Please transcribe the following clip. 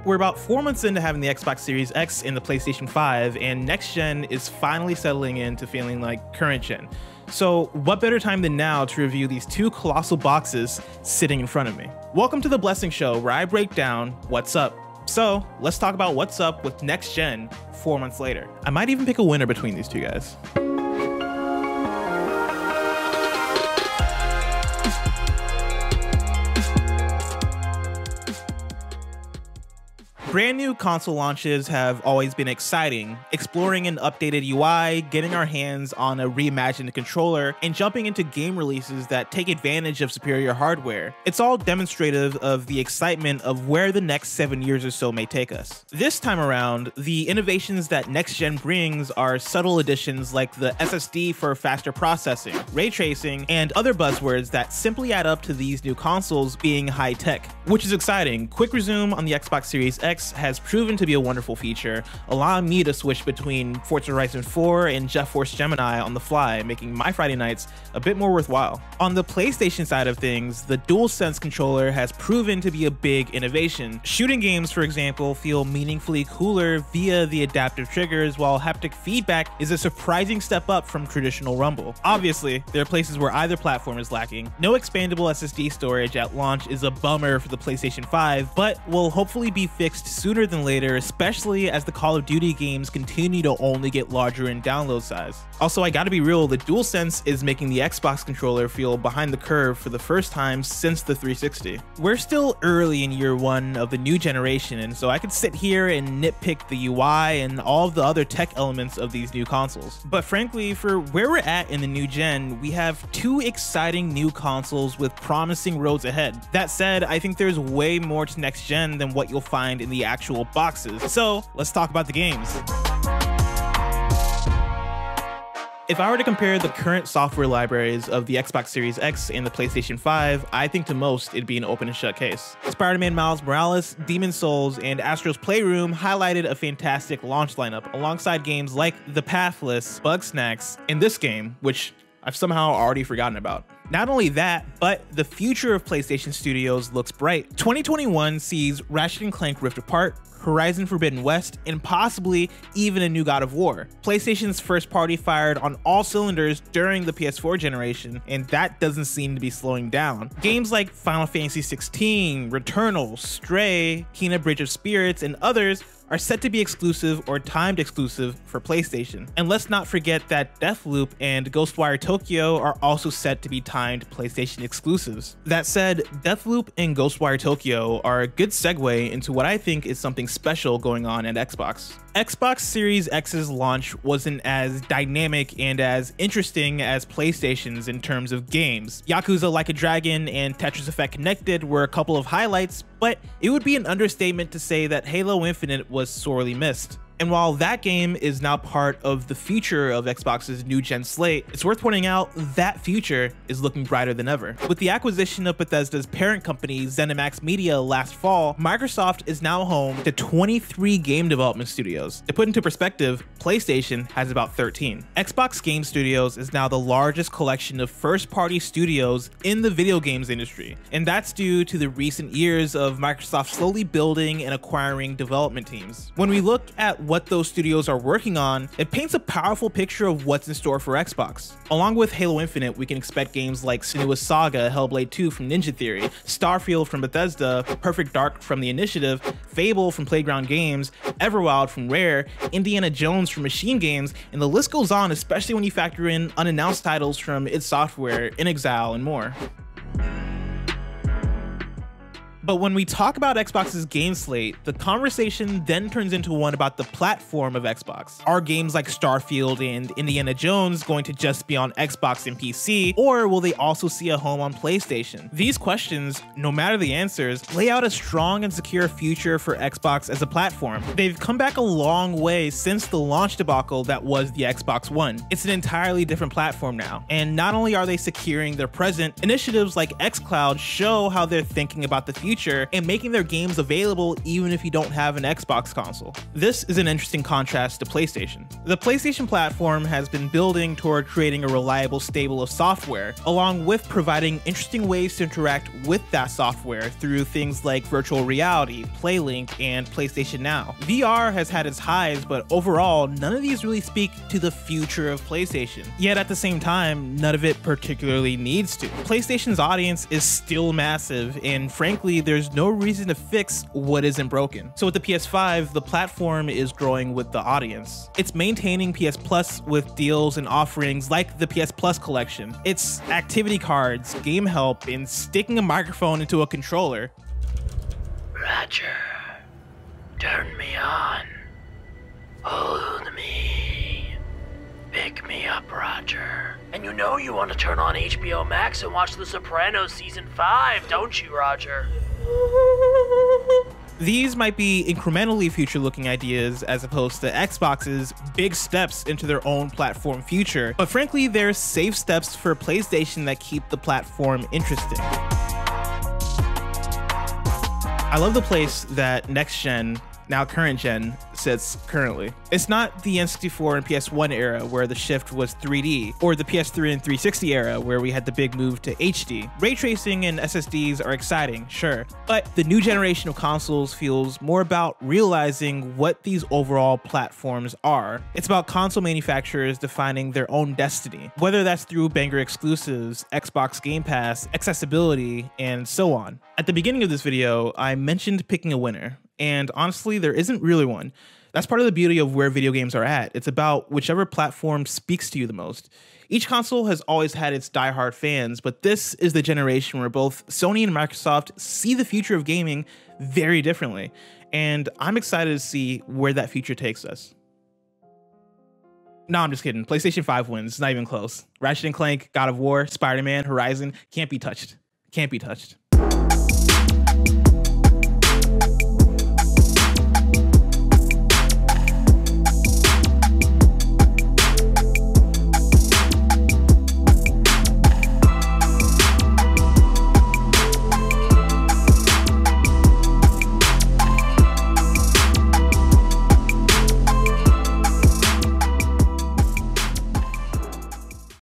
We're about 4 months into having the Xbox Series X and the PlayStation 5, and next gen is finally settling into feeling like current gen. So what better time than now to review these two colossal boxes sitting in front of me? Welcome to the Blessing Show, where I break down what's up. So let's talk about what's up with next gen 4 months later. I might even pick a winner between these two guys. Brand new console launches have always been exciting, exploring an updated UI, getting our hands on a reimagined controller, and jumping into game releases that take advantage of superior hardware. It's all demonstrative of the excitement of where the next 7 years or so may take us. This time around, the innovations that next gen brings are subtle additions like the SSD for faster processing, ray tracing, and other buzzwords that simply add up to these new consoles being high tech, which is exciting. Quick resume on the Xbox Series X has proven to be a wonderful feature, allowing me to switch between Forza Horizon 4 and Jet Force Gemini on the fly, making my Friday nights a bit more worthwhile. On the PlayStation side of things, the DualSense controller has proven to be a big innovation. Shooting games, for example, feel meaningfully cooler via the adaptive triggers, while haptic feedback is a surprising step up from traditional rumble. Obviously, there are places where either platform is lacking. No expandable SSD storage at launch is a bummer for the PlayStation 5, but will hopefully be fixed sooner than later, especially as the Call of Duty games continue to only get larger in download size. Also, I gotta be real, the DualSense is making the Xbox controller feel behind the curve for the first time since the 360. We're still early in year one of the new generation, and so I could sit here and nitpick the UI and all of the other tech elements of these new consoles. But frankly, for where we're at in the new gen, we have two exciting new consoles with promising roads ahead. That said, I think there's way more to next gen than what you'll find in the actual boxes. So let's talk about the games. If I were to compare the current software libraries of the Xbox Series X and the PlayStation 5, I think to most it'd be an open and shut case. Spider-Man Miles Morales, Demon's Souls, and Astro's Playroom highlighted a fantastic launch lineup alongside games like The Pathless, Bugsnax, and this game, which I've somehow already forgotten about. Not only that, but the future of PlayStation Studios looks bright. 2021 sees Ratchet & Clank Rift Apart, Horizon Forbidden West, and possibly even a new God of War. PlayStation's first party fired on all cylinders during the PS4 generation, and that doesn't seem to be slowing down. Games like Final Fantasy XVI, Returnal, Stray, Kena Bridge of Spirits, and others are set to be exclusive or timed exclusive for PlayStation. And let's not forget that Deathloop and Ghostwire Tokyo are also set to be timed PlayStation exclusives. That said, Deathloop and Ghostwire Tokyo are a good segue into what I think is something special going on at Xbox. Xbox Series X's launch wasn't as dynamic and as interesting as PlayStation's in terms of games. Yakuza Like a Dragon and Tetris Effect Connected were a couple of highlights, but it would be an understatement to say that Halo Infinite was sorely missed. And while that game is now part of the future of Xbox's new gen slate, it's worth pointing out that future is looking brighter than ever. With the acquisition of Bethesda's parent company ZeniMax Media last fall, Microsoft is now home to 23 game development studios. To put into perspective, PlayStation has about 13. Xbox Game Studios is now the largest collection of first-party studios in the video games industry, and that's due to the recent years of Microsoft slowly building and acquiring development teams. When we look at what those studios are working on, it paints a powerful picture of what's in store for Xbox. Along with Halo Infinite, we can expect games like Senua's Saga, Hellblade 2 from Ninja Theory, Starfield from Bethesda, Perfect Dark from The Initiative, Fable from Playground Games, Everwild from Rare, Indiana Jones from Machine Games, and the list goes on, especially when you factor in unannounced titles from id Software, inXile, and more. But when we talk about Xbox's game slate, the conversation then turns into one about the platform of Xbox. Are games like Starfield and Indiana Jones going to just be on Xbox and PC, or will they also see a home on PlayStation? These questions, no matter the answers, lay out a strong and secure future for Xbox as a platform. They've come back a long way since the launch debacle that was the Xbox One. It's an entirely different platform now, and not only are they securing their present, initiatives like xCloud show how they're thinking about the future future and making their games available even if you don't have an Xbox console. This is an interesting contrast to PlayStation. The PlayStation platform has been building toward creating a reliable stable of software, along with providing interesting ways to interact with that software through things like virtual reality, PlayLink, and PlayStation Now. VR has had its highs, but overall, none of these really speak to the future of PlayStation. Yet at the same time, none of it particularly needs to. PlayStation's audience is still massive, and frankly, there's no reason to fix what isn't broken. So with the PS5, the platform is growing with the audience. It's maintaining PS Plus with deals and offerings like the PS Plus collection. It's activity cards, game help, and sticking a microphone into a controller. Roger, turn me on. Hold me. Pick me up, Roger. And you know you want to turn on HBO Max and watch The Sopranos Season 5, don't you, Roger? These might be incrementally future-looking ideas as opposed to Xbox's big steps into their own platform future, but frankly, they're safe steps for PlayStation that keep the platform interesting. I love the place that next gen, now current gen, sits currently. It's not the N64 and PS1 era where the shift was 3D, or the PS3 and 360 era where we had the big move to HD. Ray tracing and SSDs are exciting, sure, but the new generation of consoles feels more about realizing what these overall platforms are. It's about console manufacturers defining their own destiny, whether that's through banger exclusives, Xbox Game Pass, accessibility, and so on. At the beginning of this video, I mentioned picking a winner, and honestly, there isn't really one. That's part of the beauty of where video games are at. It's about whichever platform speaks to you the most. Each console has always had its diehard fans, but this is the generation where both Sony and Microsoft see the future of gaming very differently, and I'm excited to see where that future takes us. No, I'm just kidding. PlayStation 5 wins. It's not even close. Ratchet & Clank, God of War, Spider-Man, Horizon, can't be touched. Can't be touched.